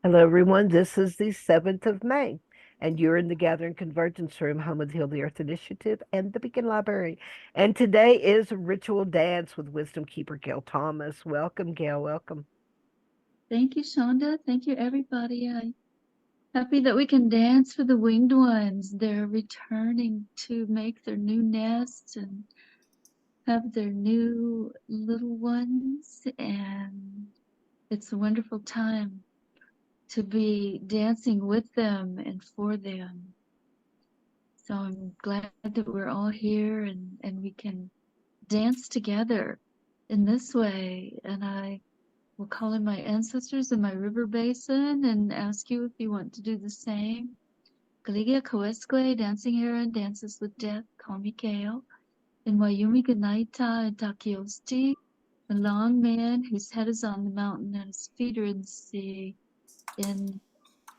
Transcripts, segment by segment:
Hello, everyone. This is the 7th of May, and you're in the Gathering Convergence Room, home of the Heal the Earth Initiative and the Beacon Library. And today is Ritual Dance with Wisdom Keeper Gail Thomas. Welcome, Gail. Welcome. Thank you, Shonda. Thank you, everybody. I'm happy that we can dance for the winged ones. They're returning to make their new nests and have their new little ones. And it's a wonderful time to be dancing with them and for them. So I'm glad that we're all here and we can dance together in this way. And I will call in my ancestors in my river basin and ask you if you want to do the same. Galigia Koesque, Dancing Heron, Dances with Death, call me Gale. In Wayumi Ganaita and Takiosti, the long man whose head is on the mountain and his feet are in the sea. In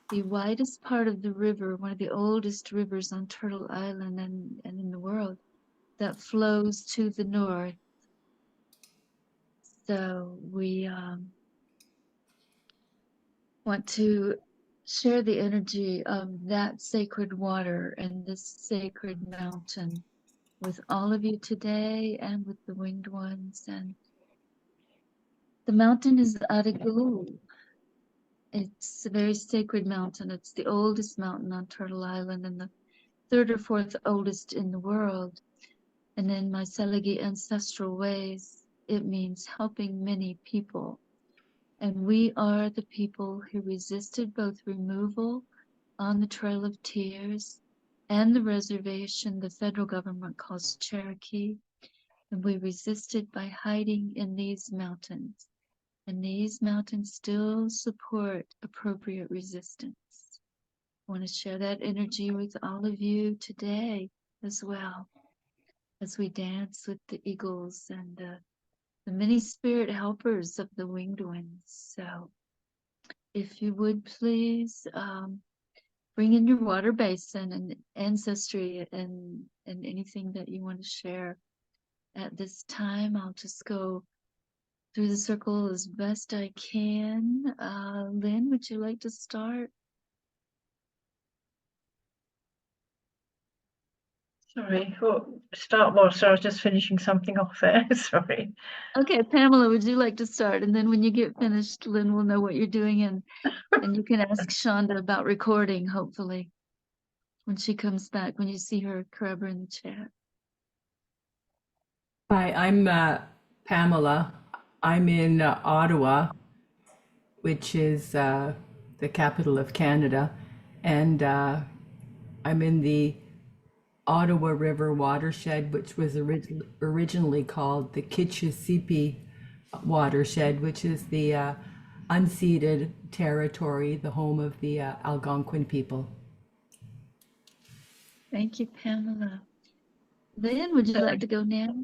the widest part of the river, one of the oldest rivers on Turtle Island and in the world, that flows to the north. So we want to share the energy of that sacred water and this sacred mountain with all of you today and with the winged ones. And the mountain is Adigu. It's a very sacred mountain. It's the oldest mountain on Turtle Island and the third or fourth oldest in the world. And in my Seligi ancestral ways, it means helping many people. And we are the people who resisted both removal on the Trail of Tears and the reservation the federal government calls Cherokee. And we resisted by hiding in these mountains. And these mountains still support appropriate resistance. I want to share that energy with all of you today as well, as we dance with the eagles and the many spirit helpers of the winged ones. So if you would please bring in your water basin and ancestry and anything that you want to share at this time. I'll just go through the circle as best I can. Lynn, would you like to start? Sorry, start what? So I was just finishing something off there. Sorry. Okay, Pamela, would you like to start? And then when you get finished, Lynn will know what you're doing and you can ask Shonda about recording, hopefully, when she comes back, when you see her crabber in the chat. Hi, I'm Pamela. I'm in Ottawa, which is the capital of Canada, and I'm in the Ottawa River watershed, which was originally called the Kitchissippi watershed, which is the unceded territory, the home of the Algonquin people. Thank you, Pamela. Lynn, would you like to go now?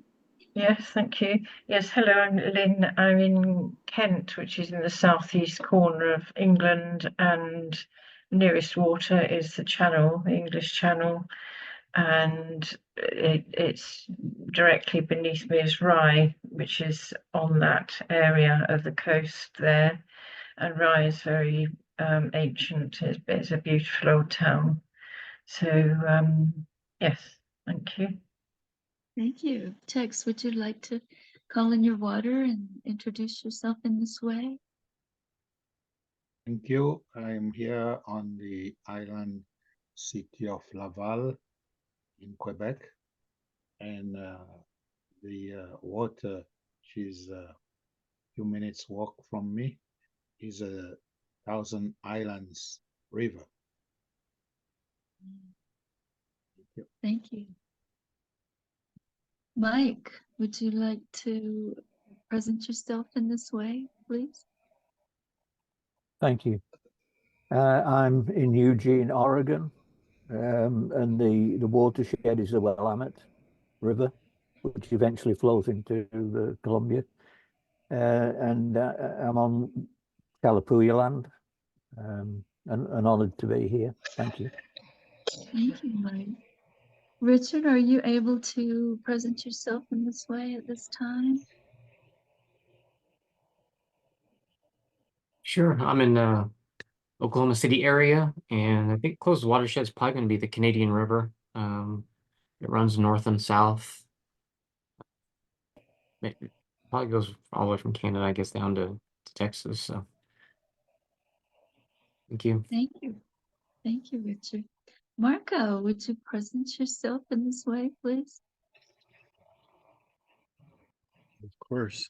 Yes, thank you. Yes, hello, I'm Lynn. I'm in Kent, which is in the southeast corner of England, and nearest water is the Channel, the English Channel, and it's directly beneath me is Rye, which is on that area of the coast there. And Rye is very ancient. It's a beautiful old town. So yes, thank you. Thank you. Tex, would you like to call in your water and introduce yourself in this way? Thank you. I'm here on the island city of Laval in Quebec, and the water, which is a few minutes walk from me, is a Thousand Islands River. Thank you. Thank you. Mike, would you like to present yourself in this way, please? Thank you. I'm in Eugene, Oregon, and the watershed is the Willamette River, which eventually flows into the Columbia. And I'm on Kalapuya land, and honored to be here. Thank you. Thank you, Mike. Richard, are you able to present yourself in this way at this time? Sure. I'm in Oklahoma City area, and I think closest watershed is probably going to be the Canadian River. It runs north and south. It probably goes all the way from Canada, I guess, down to Texas. So, thank you. Thank you, Richard. Marco, would you present yourself in this way, please? Of course.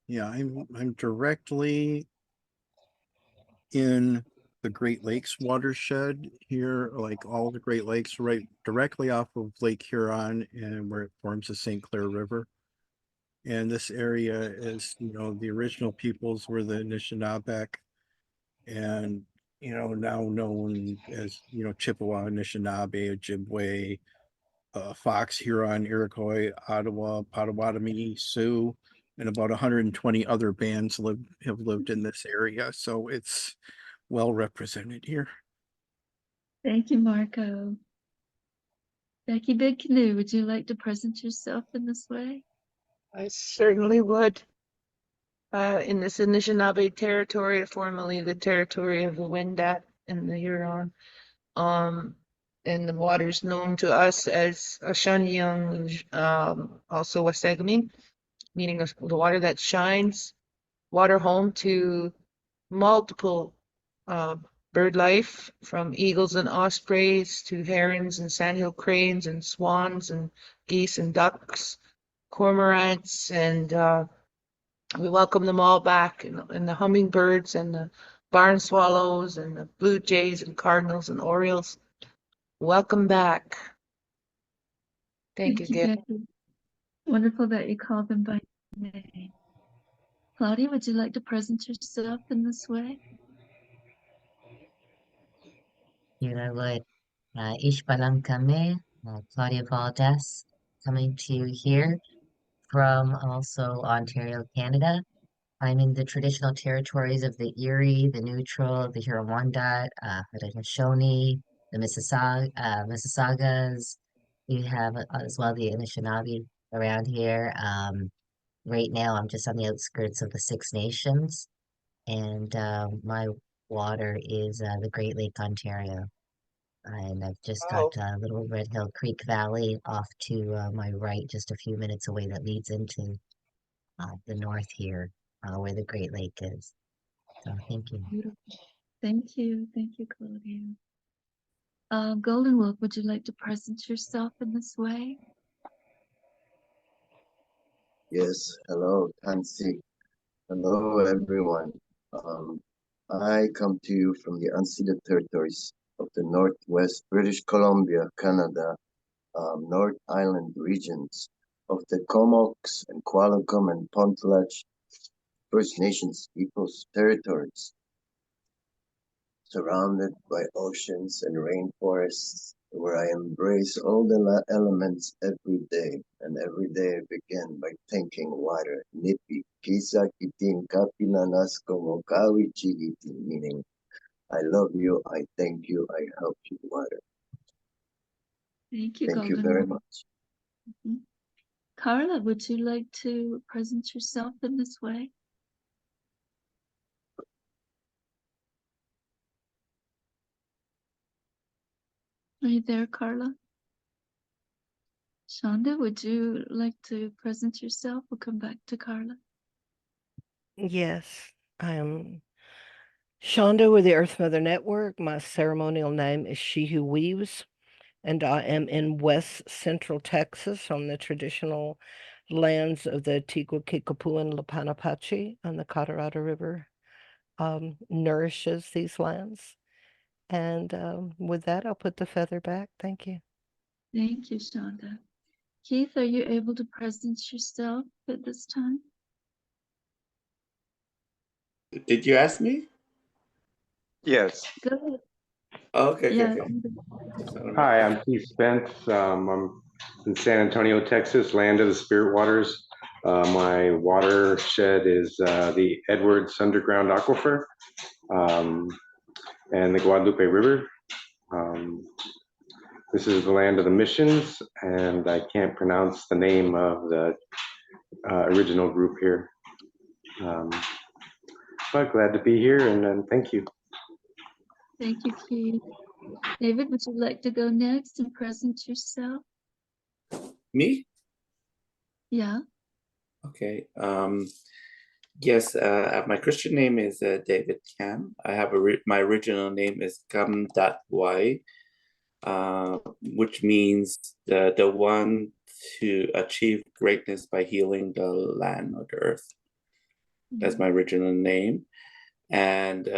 Yeah, I'm directly in the Great Lakes watershed here, like all the Great Lakes, right directly off of Lake Huron and where it forms the St. Clair River. And this area is, the original peoples were the Anishinaabe, and now known as Chippewa, Anishinaabe, Ojibwe, Fox, Huron, Iroquois, Ottawa, Potawatomi, Sioux, and about 120 other bands have lived in this area. So it's well represented here. Thank you, Marco. Becky Big Canoe, would you like to present yourself in this way? I certainly would. In this Anishinaabe territory, formerly the territory of the Wendat and the Huron, and the waters known to us as Ashanyang, also Wasegami, meaning the water that shines, water home to multiple bird life, from eagles and ospreys to herons and sandhill cranes and swans and geese and ducks, cormorants, and we welcome them all back, and the hummingbirds and the barn swallows and the blue jays and cardinals and orioles. Welcome back. Thank you, Gail. Becky. Wonderful that you called them by name. Claudia, would you like to present yourself in this way? Here I would. Ishbalam kami, Claudia Valdez, coming to you here from also Ontario, Canada. I'm in the traditional territories of the Erie, the Neutral, the Huron-Wendat, the Haudenosaunee, the Mississaugas. We have as well the Anishinaabe around here. Right now, I'm just on the outskirts of the Six Nations, and my water is the Great Lake, Ontario. And I've just got Little Red Hill Creek Valley off to my right, just a few minutes away, that leads into the north here, where the Great Lake is. So thank you. Beautiful. Thank you, Claudia. Golden Wolf, would you like to present yourself in this way? Yes, hello, Tansi. Hello, everyone. I come to you from the unceded territories of the Northwest British Columbia, Canada, North Island regions of the Comox and Qualicum and Pontlach First Nations peoples' territories, surrounded by oceans and rainforests, where I embrace all the elements every day, and every day I begin by thanking water. Nipi, kisa kitin kapinanas komokawi chigitin, meaning I love you, I thank you, I help you, water. Thank you, Thank you Golden very Wolf. much. Carla, would you like to present yourself in this way? Are you there, Carla? Shonda, would you like to present yourself? We'll come back to Carla. Yes, I am Shonda with the Earth Mother Network. My ceremonial name is She Who Weaves, and I am in West Central Texas on the traditional lands of the Tigua, Kickapoo, and Lapanapachi, and the Colorado River nourishes these lands. And with that, I'll put the feather back. Thank you. Thank you, Shonda. Keith, are you able to present yourself at this time? Did you ask me? Yes. Go ahead. Okay, Yeah. Hi, I'm Keith Spence. I'm in San Antonio, Texas, land of the Spirit Waters. My watershed is the Edwards Underground Aquifer and the Guadalupe River. This is the land of the missions, and I can't pronounce the name of the original group here. But glad to be here, and thank you. Thank you, Keith. David, would you like to go next and present yourself? Me? Yeah. Okay. Yes, my Christian name is David Cam. I have my original name is Kam Dat Wai, which means the one to achieve greatness by healing the land or the earth. That's my original name. And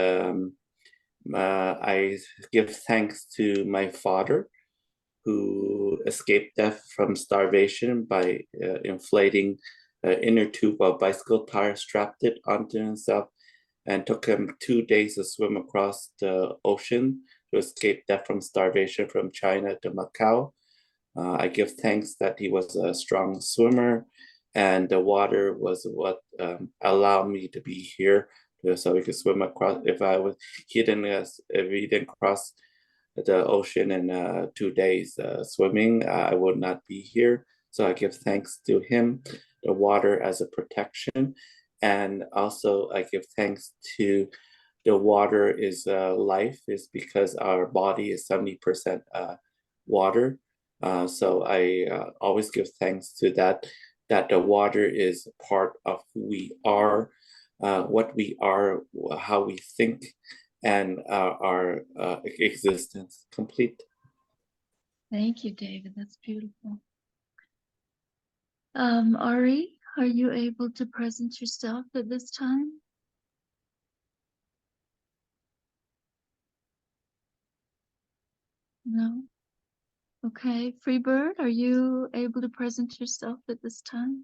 I give thanks to my father who escaped death from starvation by inflating an inner tube of bicycle tire, strapped it onto himself, and took him 2 days to swim across the ocean to escape death from starvation from China to Macau. I give thanks that he was a strong swimmer, and the water was what allowed me to be here, so we could swim across. If he didn't cross the ocean in 2 days swimming, I would not be here. So I give thanks to him, the water as a protection, and also I give thanks to the water is life, is because our body is 70% water. So I always give thanks to that the water is part of who we are, what we are, how we think, and our existence complete. Thank you, David. That's beautiful. Ari, are you able to present yourself at this time? No? Okay. Freebird, are you able to present yourself at this time?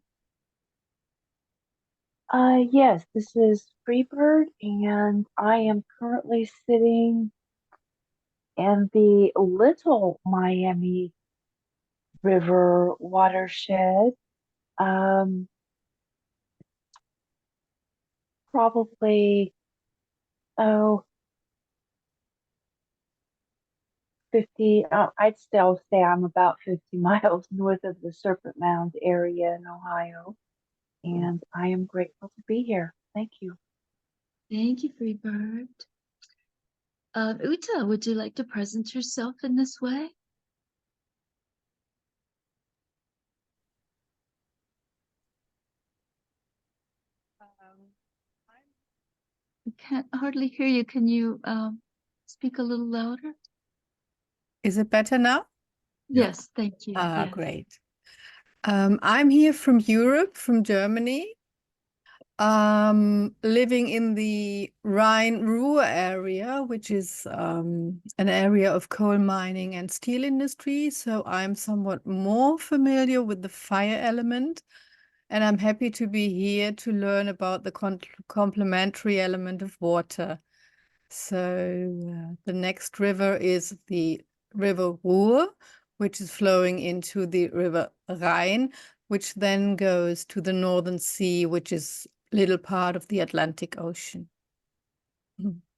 Yes, this is Freebird, and I am currently sitting in the Little Miami River watershed. Probably, oh, 50, I'd still say I'm about 50 miles north of the Serpent Mound area in Ohio, and I am grateful to be here. Thank you. Thank you, Freebird. Uta, would you like to present yourself in this way? I can't hardly hear you. Can you speak a little louder? Is it better now? Yes, thank you. Ah, Yes. great. I'm here from Europe, from Germany, living in the Rhine-Ruhr area, which is an area of coal mining and steel industry. So I'm somewhat more familiar with the fire element, and I'm happy to be here to learn about the complementary element of water. So the next river is the River Ruhr, which is flowing into the River Rhine, which then goes to the Northern Sea, which is a little part of the Atlantic Ocean.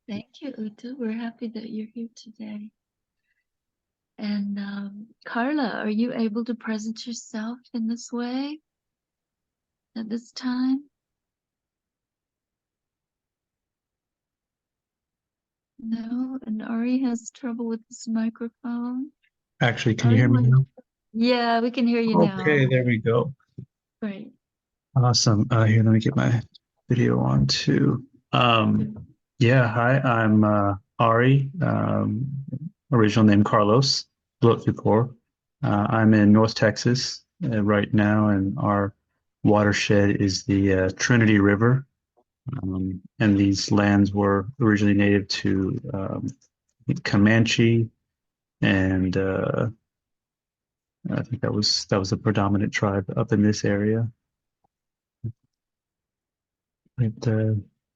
Thank you, Uta. We're happy that you're here today. And Carla, are you able to present yourself in this way at this time? No, and Ari has trouble with his microphone. Actually, can you hear me now? Yeah, we can hear you now. Okay, there we go. Great. Awesome. Here, let me get my video on too. Yeah, hi, I'm Ari, original name Carlos Blotfipor. I'm in North Texas right now, and our watershed is the Trinity River. And these lands were originally native to Comanche, and I think that was a predominant tribe up in this area. But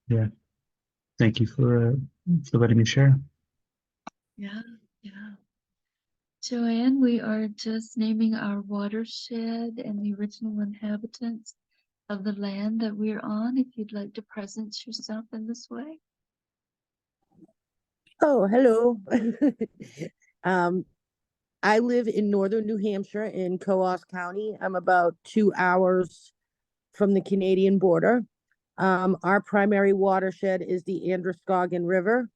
yeah, thank you for letting me share. Yeah, yeah. Joanne, we are just naming our watershed and the original inhabitants of the land that we're on. If you'd like to present yourself in this way. Oh, hello. I live in northern New Hampshire in Coos County. I'm about 2 hours from the Canadian border. Our primary watershed is the Androscoggin River.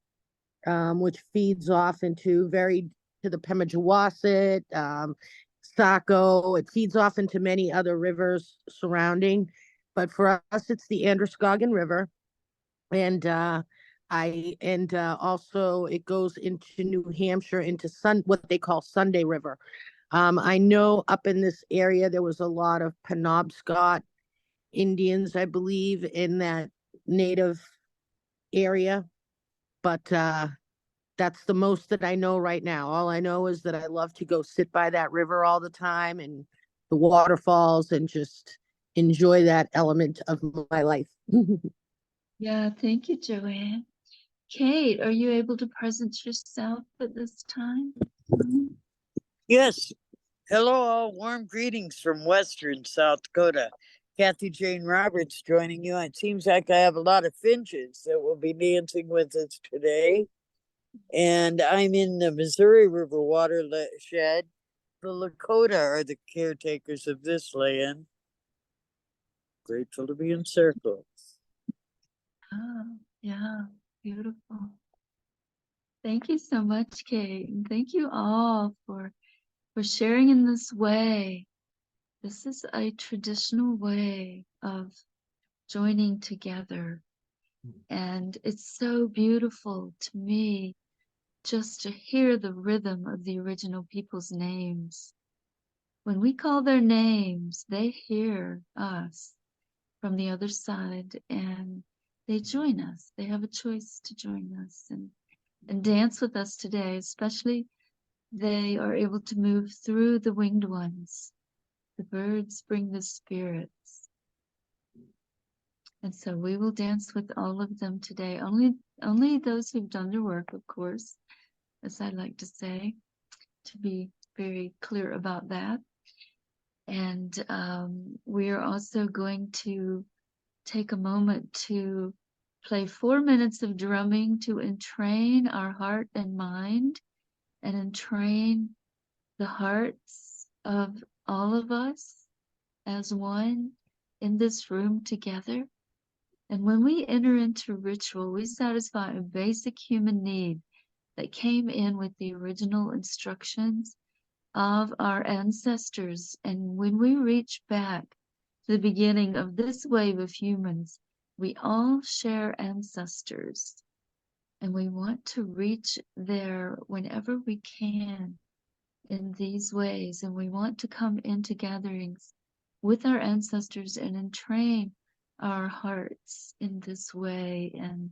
which feeds off into to the Pemigewasset, Saco. It feeds off into many other rivers surrounding, but for us, it's the Androscoggin River, and also it goes into New Hampshire into what they call Sunday River. I know up in this area there was a lot of Penobscot Indians, I believe, in that native area, but that's the most that I know right now. All I know is that I love to go sit by that river all the time and the waterfalls and just enjoy that element of my life. Yeah, thank you, Joanne. Kate, are you able to present yourself at this time? Yes. Hello, all. Warm greetings from Western South Dakota. Kathy Jane Roberts joining you. It seems like I have a lot of finches that will be dancing with us today. And I'm in the Missouri River watershed. The Lakota are the caretakers of this land. Grateful to be in circles. Oh, yeah, beautiful. Thank you so much, Kate. And thank you all for sharing in this way. This is a traditional way of joining together. And it's so beautiful to me just to hear the rhythm of the original people's names. When we call their names, they hear us from the other side and they join us. They have a choice to join us and dance with us today. Especially they are able to move through the winged ones. The birds bring the spirits. And so we will dance with all of them today. Only those who've done their work, of course, as I like to say, to be very clear about that. And we are also going to take a moment to play 4 minutes of drumming to entrain our heart and mind and entrain the hearts of all of us as one in this room together. And when we enter into ritual, we satisfy a basic human need that came in with the original instructions of our ancestors. And when we reach back to the beginning of this wave of humans, we all share ancestors. And we want to reach there whenever we can in these ways. And we want to come into gatherings with our ancestors and entrain our hearts in this way. And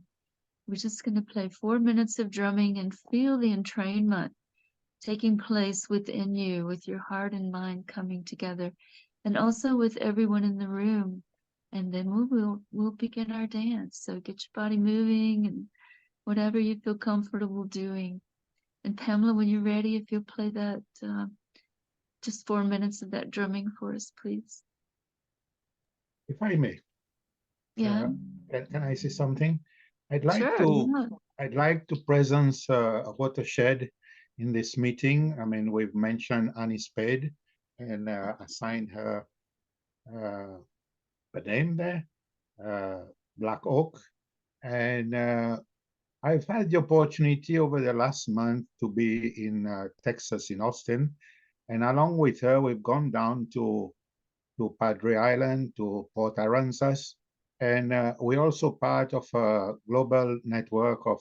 we're just going to play 4 minutes of drumming and feel the entrainment taking place within you, with your heart and mind coming together, and also with everyone in the room. And then we'll begin our dance. So get your body moving and whatever you feel comfortable doing. And Pamela, when you're ready, if you'll play that, just 4 minutes of that drumming for us, please. If I may, Yeah. can I say something? I'd like Sure, to yeah. I'd like to presence a watershed in this meeting. I mean, we've mentioned Annie Spade and assigned her a name there, Black Oak, and I've had the opportunity over the last month to be in Texas, in Austin, and along with her, we've gone down to Padre Island, to Port Aransas, and we're also part of a global network of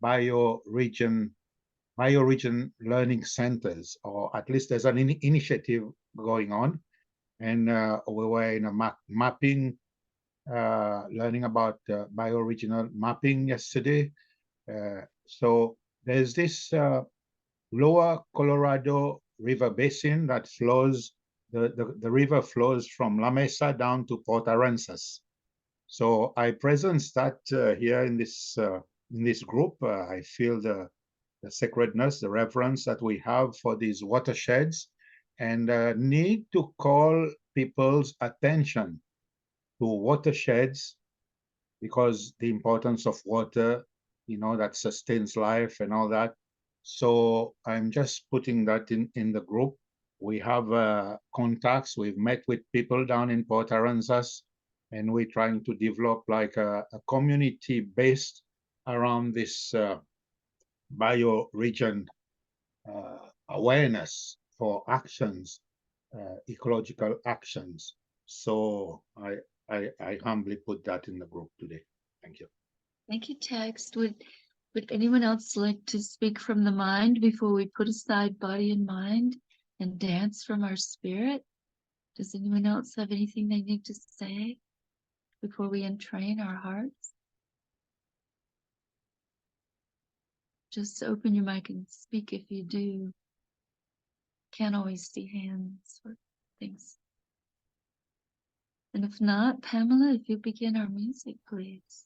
bioregion learning centers, or at least there's an initiative going on. And we were in a mapping, learning about bioregional mapping yesterday. So there's this lower Colorado River basin that flows, the river flows from La Mesa down to Port Aransas. So I presence that here in this group. I feel the sacredness, the reverence that we have for these watersheds, and need to call people's attention to watersheds, because the importance of water, that sustains life and all that. So I'm just putting that in the group. We have contacts. We've met with people down in Port Aransas, and we're trying to develop like a community based around this bioregion awareness for actions, ecological actions. So I humbly put that in the group today. Thank you. Thank you, Text. Would anyone else like to speak from the mind before we put aside body and mind and dance from our spirit? Does anyone else have anything they need to say before we entrain our hearts? Just open your mic and speak if you do. Can't always see hands or things. And if not, Pamela, if you begin our music, please.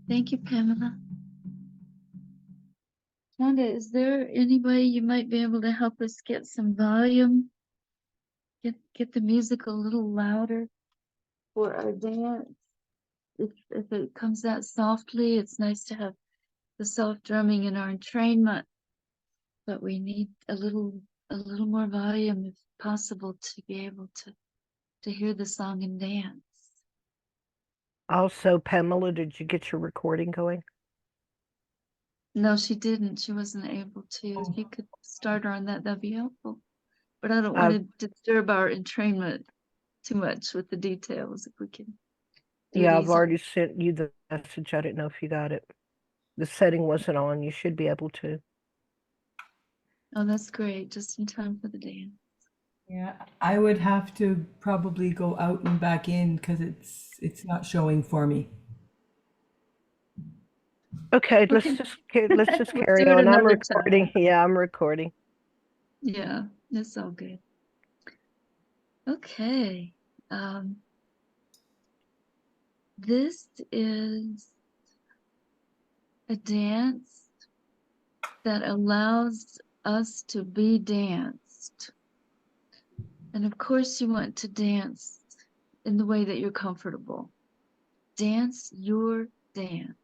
Thank you, Pamela. Wanda, is there any way you might be able to help us get some volume get the music a little louder for our dance. If it comes out softly, it's nice to have the soft drumming in our entrainment, but we need a little more volume if possible to be able to hear the song and dance. Also, Pamela, did you get your recording going? No, she didn't. She wasn't able to. If you could start her on that, that'd be helpful. But I don't want to disturb our entrainment too much with the details. If we can do Yeah, I've these. already sent you the message. I didn't know if you got it. The setting wasn't on. You should be able to. Oh, that's great. Just in time for the dance. Yeah, I would have to probably go out and back in because it's not showing for me. Okay, let's Okay. just We'll carry do it on. I'm another time. recording. Yeah, I'm recording. Yeah, that's all good. Okay. This is a dance that allows us to be danced. And of course, you want to dance in the way that you're comfortable. Dance your dance.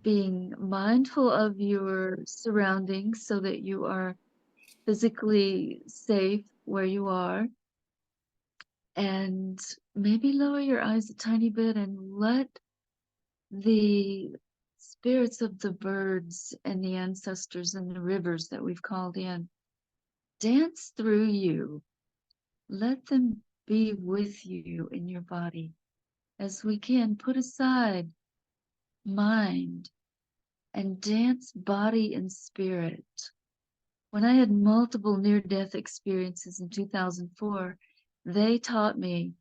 Being mindful of your surroundings so that you are physically safe where you are. And maybe lower your eyes a tiny bit and let the spirits of the birds and the ancestors and the rivers that we've called in dance through you. Let them be with you in your body as we can put aside mind and dance body and spirit. When I had multiple near-death experiences in 2004, they taught me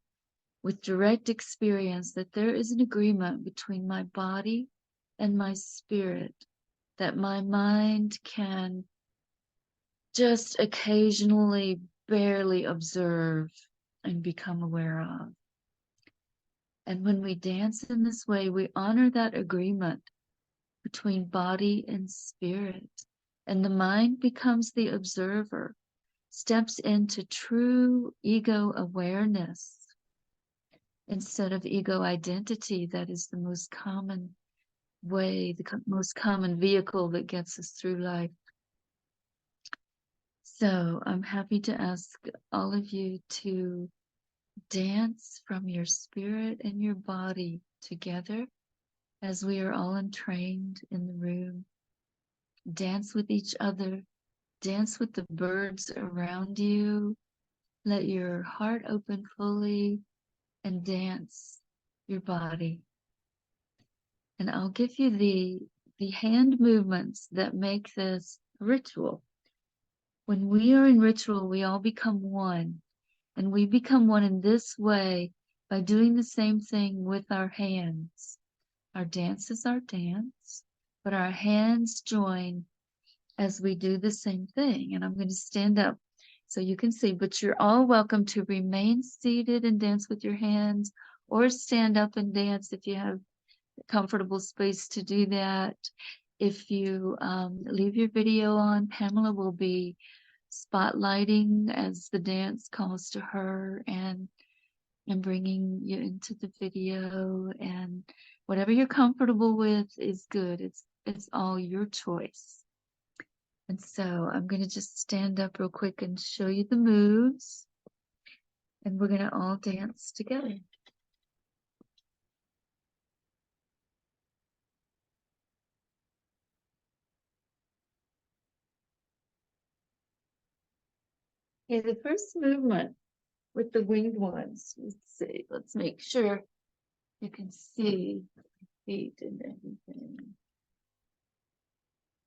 with direct experience that there is an agreement between my body and my spirit that my mind can just occasionally barely observe and become aware of. And when we dance in this way, we honor that agreement between body and spirit. And the mind becomes the observer, steps into true ego awareness instead of ego identity. That is the most common way, the most common vehicle that gets us through life. So I'm happy to ask all of you to dance from your spirit and your body together as we are all entrained in the room. Dance with each other, dance with the birds around you. Let your heart open fully and dance your body. And I'll give you the hand movements that make this ritual. When we are in ritual, we all become one. And we become one in this way by doing the same thing with our hands. Our dance is our dance, but our hands join as we do the same thing. And I'm going to stand up so you can see, but you're all welcome to remain seated and dance with your hands or stand up and dance if you have a comfortable space to do that. If you leave your video on, Pamela will be spotlighting as the dance calls to her and bringing you into the video, and whatever you're comfortable with is good. It's all your choice. And so I'm going to just stand up real quick and show you the moves, and we're going to all dance together. Okay, the first movement with the winged ones. Let's see. Let's make sure you can see feet and everything.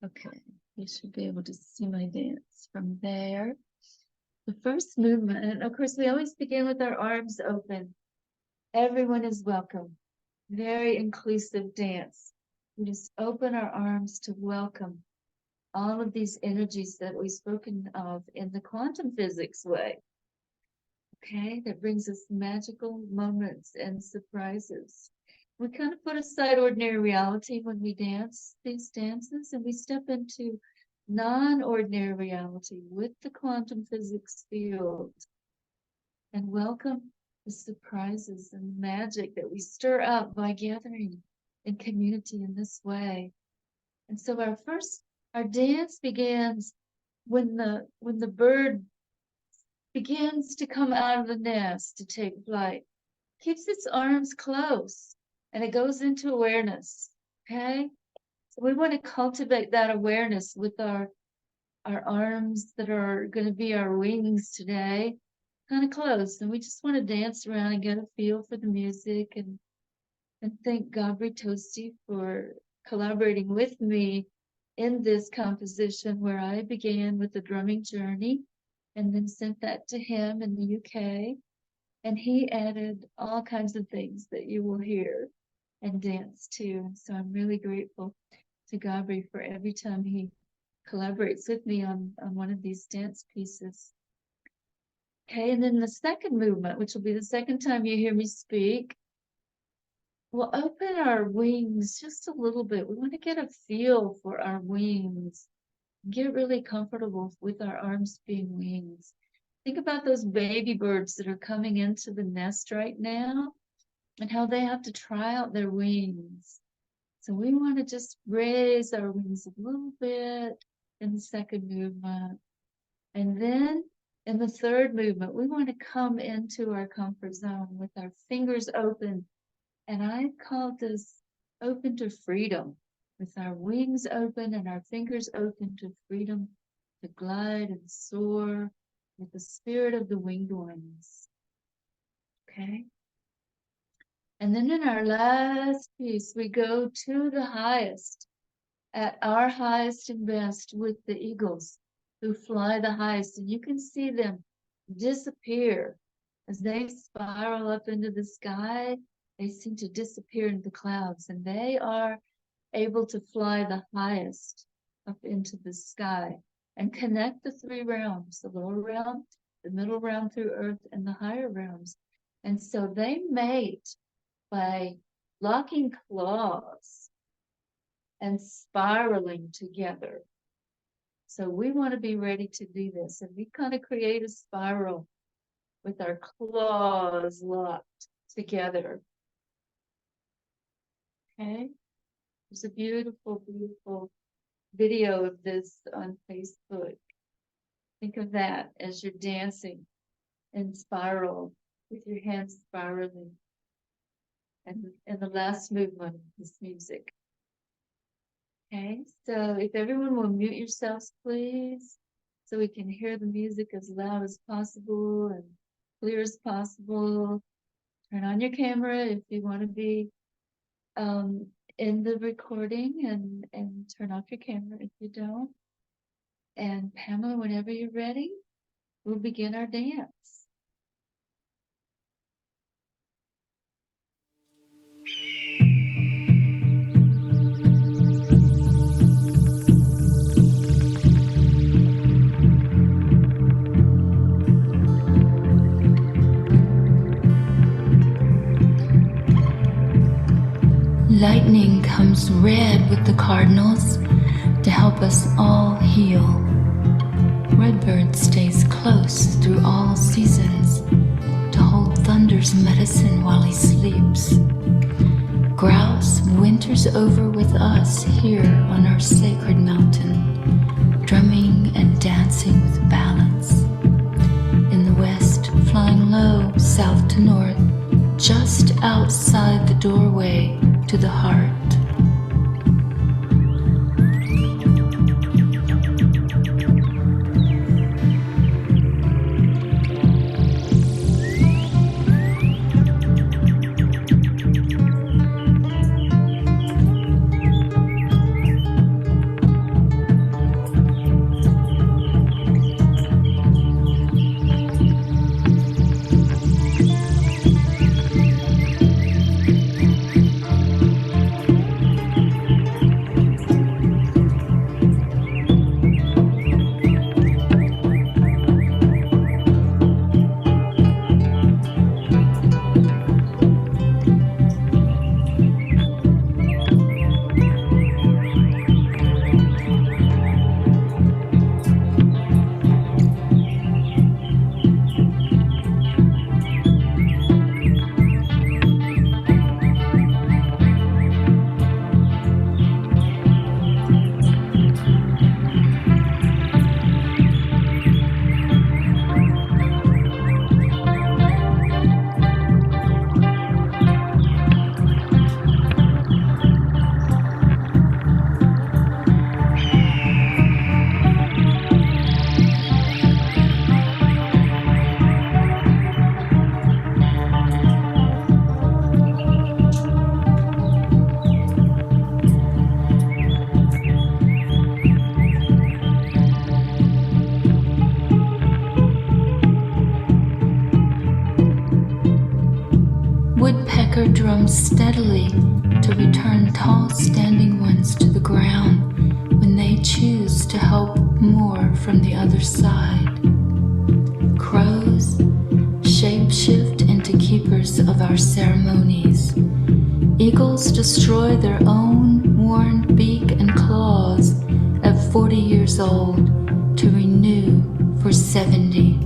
Okay, you should be able to see my dance from there. The first movement, and of course we always begin with our arms open. Everyone is welcome. Very inclusive dance. We just open our arms to welcome all of these energies that we've spoken of in the quantum physics way. Okay, that brings us magical moments and surprises. We kind of put aside ordinary reality when we dance these dances, and we step into non-ordinary reality with the quantum physics field, and welcome the surprises and magic that we stir up by gathering in community in this way. And so our dance begins when the bird begins to come out of the nest to take flight, keeps its arms close, and it goes into awareness. Okay, so we want to cultivate that awareness with our arms that are going to be our wings today, kind of close, and we just want to dance around and get a feel for the music, and thank Gabri Tosti for collaborating with me in this composition, where I began with the drumming journey and then sent that to him in the UK. And he added all kinds of things that you will hear and dance to. And so I'm really grateful to Gabri for every time he collaborates with me on one of these dance pieces. Okay, and then the second movement, which will be the second time you hear me speak, we'll open our wings just a little bit. We want to get a feel for our wings, get really comfortable with our arms being wings. Think about those baby birds that are coming into the nest right now and how they have to try out their wings. So we want to just raise our wings a little bit in the second movement. And then in the third movement, we want to come into our comfort zone with our fingers open. And I call this open to freedom, with our wings open and our fingers open to freedom to glide and soar with the spirit of the winged ones. Okay? And then in our last piece, we go to the highest, at our highest and best with the eagles who fly the highest. And you can see them disappear as they spiral up into the sky. They seem to disappear into the clouds, and they are able to fly the highest up into the sky and connect the three realms, the lower realm, the middle realm through earth, and the higher realms. And so they mate by locking claws and spiraling together. So we want to be ready to do this, and we kind of create a spiral with our claws locked together. Okay, there's a beautiful, beautiful video of this on Facebook. Think of that as you're dancing in spiral with your hands spiraling. And the last movement of this music. Okay, so if everyone will mute yourselves, please, so we can hear the music as loud as possible and clear as possible. Turn on your camera if you want to be in the recording, and turn off your camera if you don't. And Pamela, whenever you're ready, we'll begin our dance. Lightning comes red with the cardinals to help us all heal. Redbird stays close through all seasons to hold thunder's medicine while he sleeps. Grouse winters over with us here on our sacred mountain, drumming and dancing with balance. In the west, flying low, south to north, just outside the doorway to the heart. her drums steadily to return tall standing ones to the ground when they choose to help more from the other side. Crows shapeshift into keepers of our ceremonies. Eagles destroy their own worn beak and claws at 40 years old to renew for 70.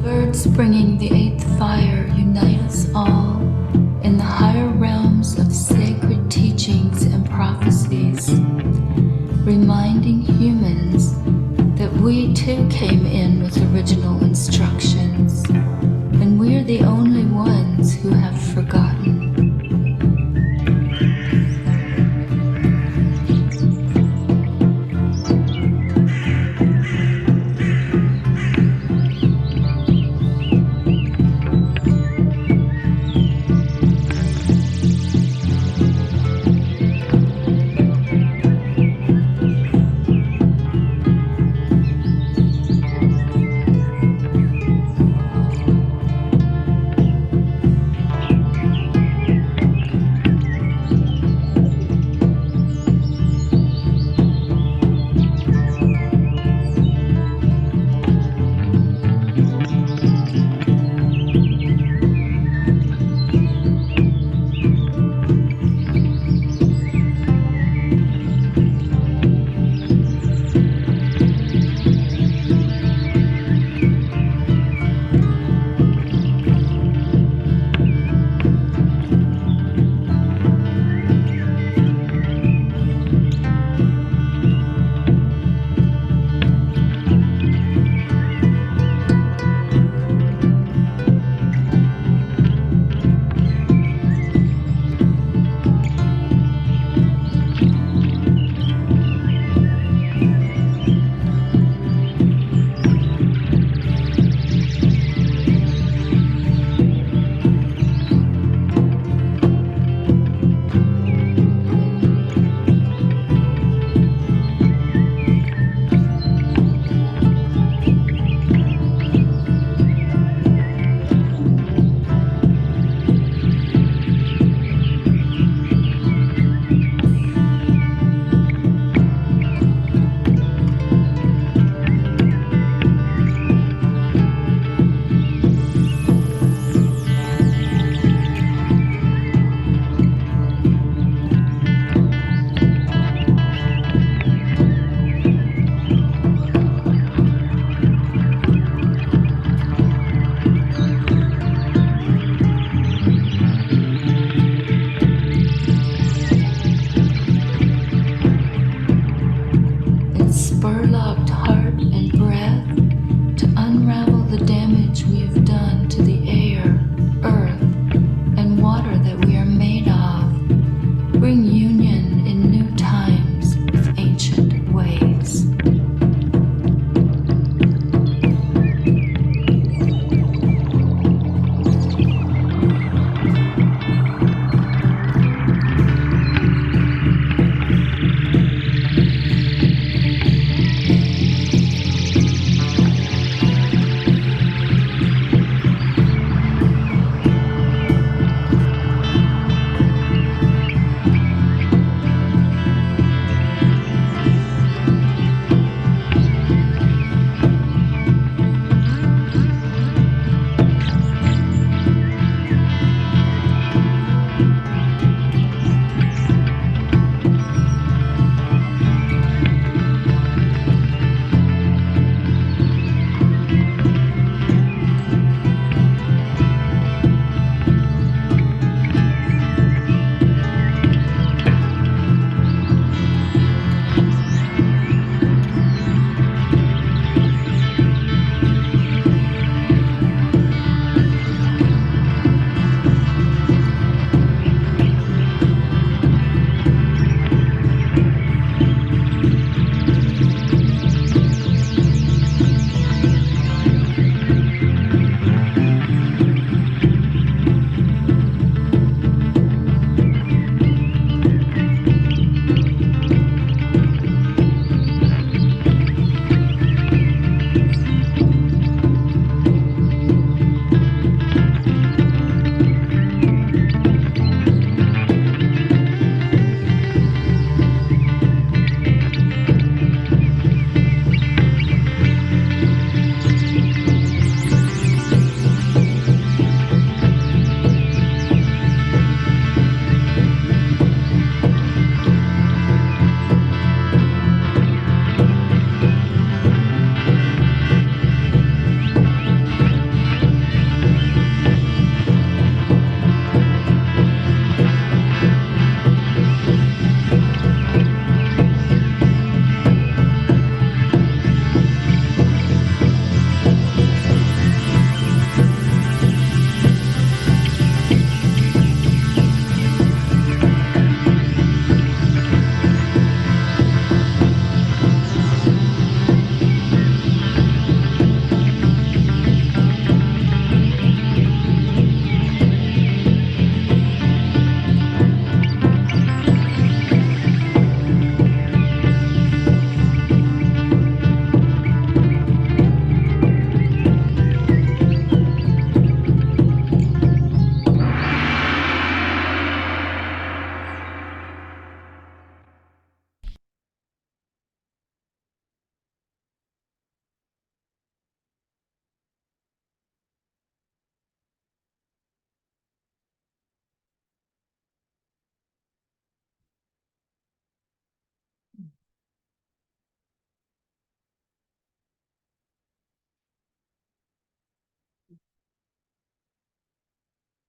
Birds bringing the eighth fire unite us all in the higher realms of sacred teachings and prophecies, reminding humans that we too came in with original instructions, and we're the only ones who have forgotten. Spur-locked heart and breath to unravel the damage we have done to the air, earth, and water that we are made of. Bring union in new times with ancient ways.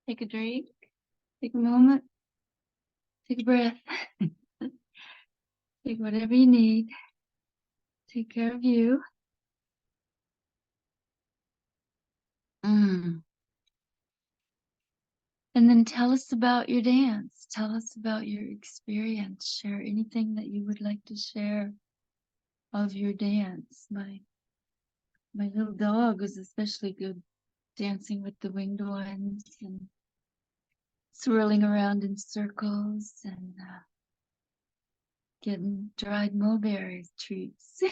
Take a drink. Take a moment. Take a breath. Take whatever you need. Take care of you. And then tell us about your dance. Tell us about your experience. Share anything that you would like to share of your dance. My little dog was especially good dancing with the winged ones and swirling around in circles and getting dried mulberry treats.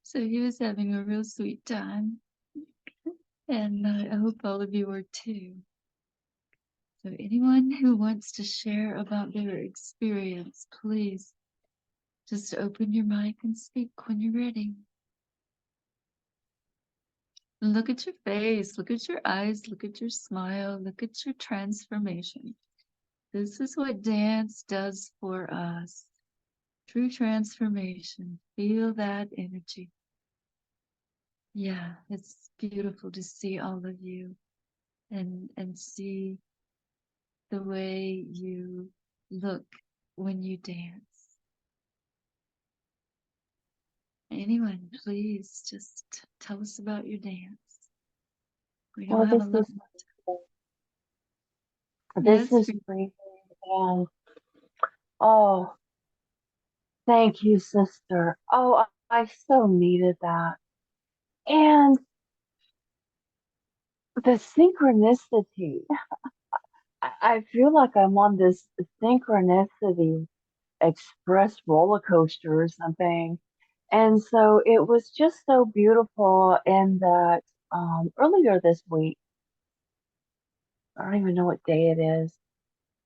So he was having a real sweet time. And I hope all of you are too. So anyone who wants to share about their experience, please just open your mic and speak when you're ready. Look at your face, look at your eyes, look at your smile, look at your transformation. This is what dance does for us. True transformation. Feel that energy. Yeah, it's beautiful to see all of you and see the way you look when you dance. Anyone, please just tell us about your dance. We don't Well, have a this lot. is Yes, breathing, and oh, thank you, sister. Oh, I so needed that. And the synchronicity. I feel like I'm on this synchronicity express roller coaster or something. And so it was just so beautiful in that earlier this week, I don't even know what day it is.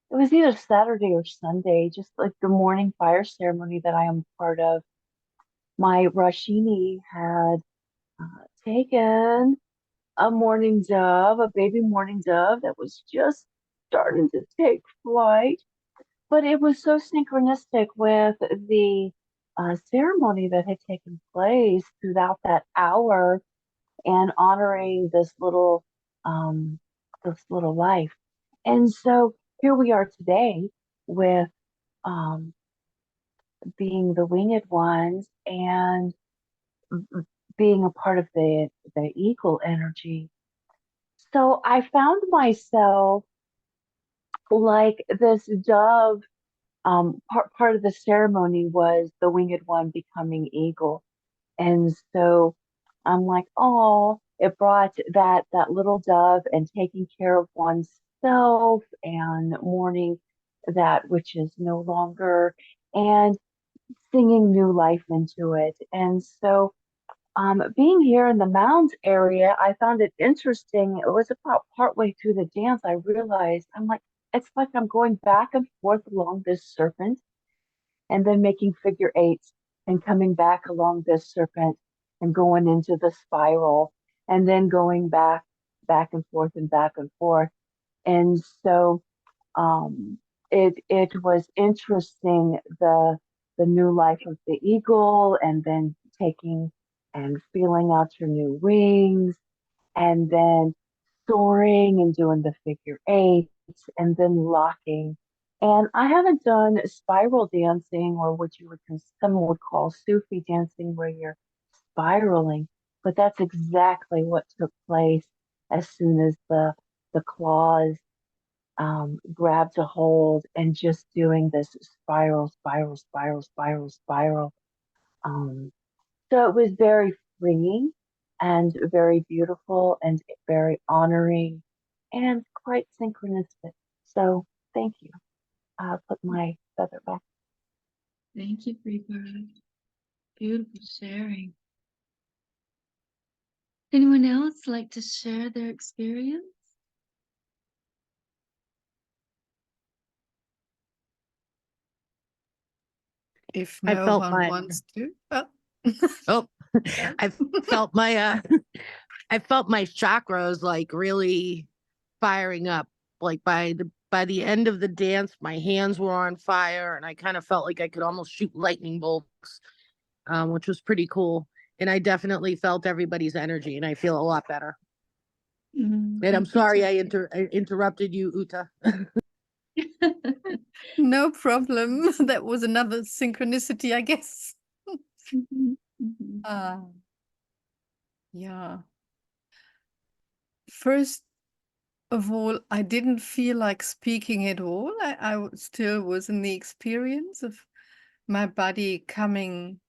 It was either Saturday or Sunday, just like the morning fire ceremony that I am part of. My Rashini had taken a mourning dove, a baby mourning dove that was just starting to take flight. But it was so synchronistic with the ceremony that had taken place throughout that hour and honoring this little life. And so here we are today with um, being the winged ones and being a part of the eagle energy. So I found myself like this dove. Part of the ceremony was the winged one becoming eagle, and so I'm like, oh, it brought that little dove and taking care of oneself and mourning that which is no longer and singing new life into it. And so being here in the mounds area, I found it interesting. It was about partway through the dance, I realized I'm like, it's like I'm going back and forth along this serpent and then making figure eights and coming back along this serpent and going into the spiral and then going back and forth and back and forth. And so it was interesting the new life of the eagle and then taking and feeling out your new wings and then soaring and doing the figure eights and then locking. And I haven't done spiral dancing or what someone would call Sufi dancing where you're spiraling, but that's exactly what took place as soon as the claws grabbed a hold and just doing this spiral, spiral, spiral, spiral, spiral. Um, so it was very freeing and very beautiful and very honoring and quite synchronistic. So thank you. I'll put my feather back. Thank you, Freebird. Beautiful sharing. Anyone else like to share their experience? If I no felt one my wants to. Oh. oh, I felt my I felt my chakras like really firing up. Like by the end of the dance, my hands were on fire, and I kind of felt like I could almost shoot lightning bolts, which was pretty cool. And I definitely felt everybody's energy, and I feel a lot better. And I'm sorry I interrupted you, Uta. No problem. That was another synchronicity, I guess. Yeah. First of all, I didn't feel like speaking at all. I still was in the experience of my body coming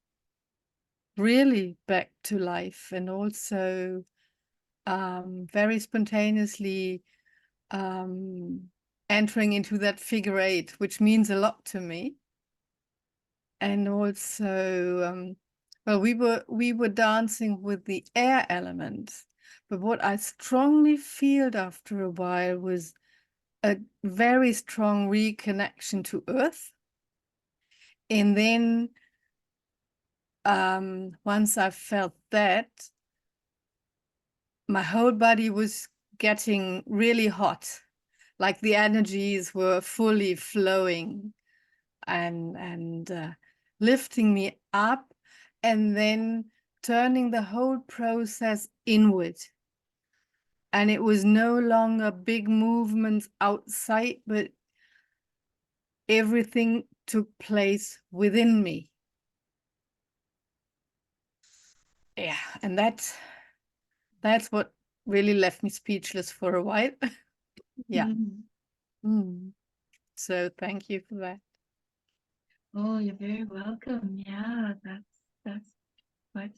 really back to life, and also very spontaneously entering into that figure eight, which means a lot to me. And also, well, we were dancing with the air element, but what I strongly felt after a while was a very strong reconnection to earth. And then once I felt that, my whole body was getting really hot, like the energies were fully flowing and lifting me up, and then turning the whole process inward. And it was no longer big movements outside, but everything took place within me. Yeah, and that's what really left me speechless for a while. Yeah. So thank you for that. Oh, you're very welcome. Yeah, that's a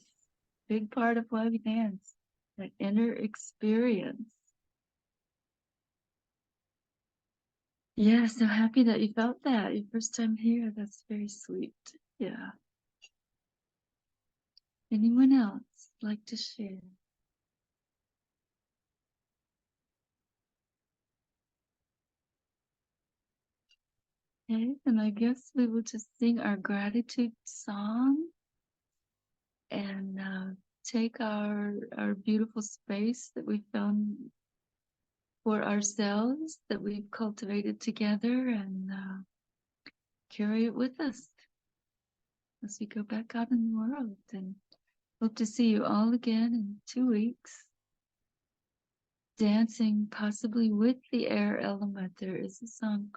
big part of why we dance, that inner experience. Yeah, so happy that you felt that your first time here. That's very sweet. Yeah. Anyone else like to share? Okay, and I guess we will just sing our gratitude song and take our beautiful space that we found for ourselves, that we've cultivated together, and carry it with us as we go back out in the world. And hope to see you all again in 2 weeks, dancing possibly with the air element. There is a song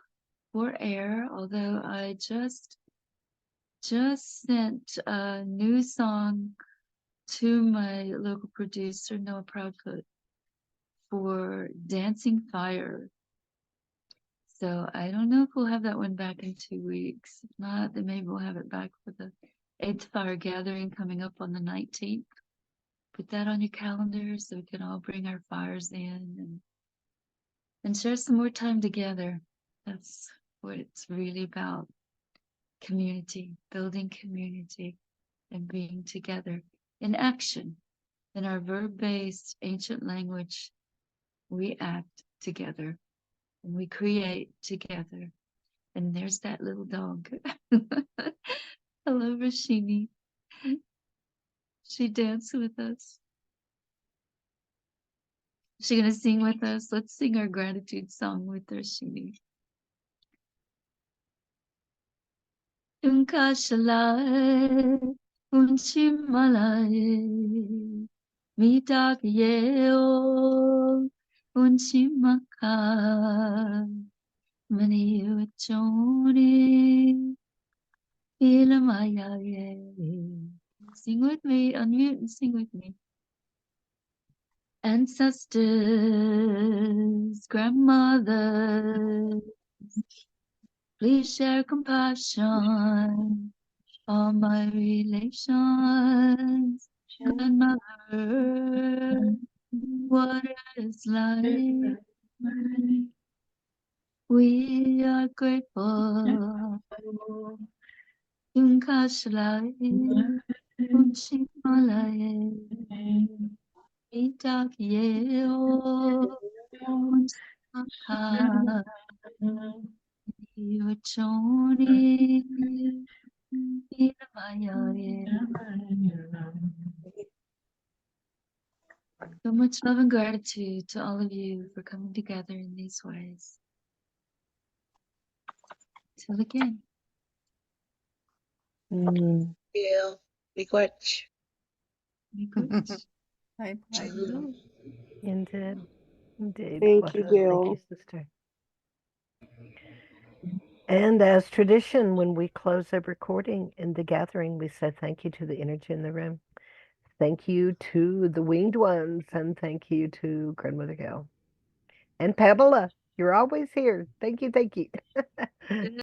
for air, although I just sent a new song to my local producer, Noah Proudfoot, for Dancing Fire. So I don't know if we'll have that one back in 2 weeks. If not, then maybe we'll have it back for the 8th Fire Gathering coming up on the 19th. Put that on your calendar so we can all bring our fires in and share some more time together. That's what it's really about. Community, building community, and being together in action. In our verb-based ancient language, we act together and we create together. And there's that little dog. Hello, Rashini. She danced with us. She's gonna sing with us. Let's sing our gratitude song with Rashini. Unka shalai, unchi malai, mitak yeo, unchi makai, mani uchoni, ilamayaye. Sing with me, unmute and sing with me. Ancestors, grandmothers, please share compassion. All my relations, grandmother, water is life. We are grateful. Yunkashlai, Unchimalai, Itak Yeo, Unchaka, Yochoni, Ilamayaye. So much love and gratitude to all of you for coming together in these ways. Till again. Yeah, miigwech. Miigwech. Bye bye. Indeed. Indeed. Thank you, Thank you, Gil. sister. And as tradition, when we close a recording in the gathering, we say thank you to the energy in the room. Thank you to the winged ones, and thank you to Grandmother Gail. And Pamela, you're always here. Thank you, thank you.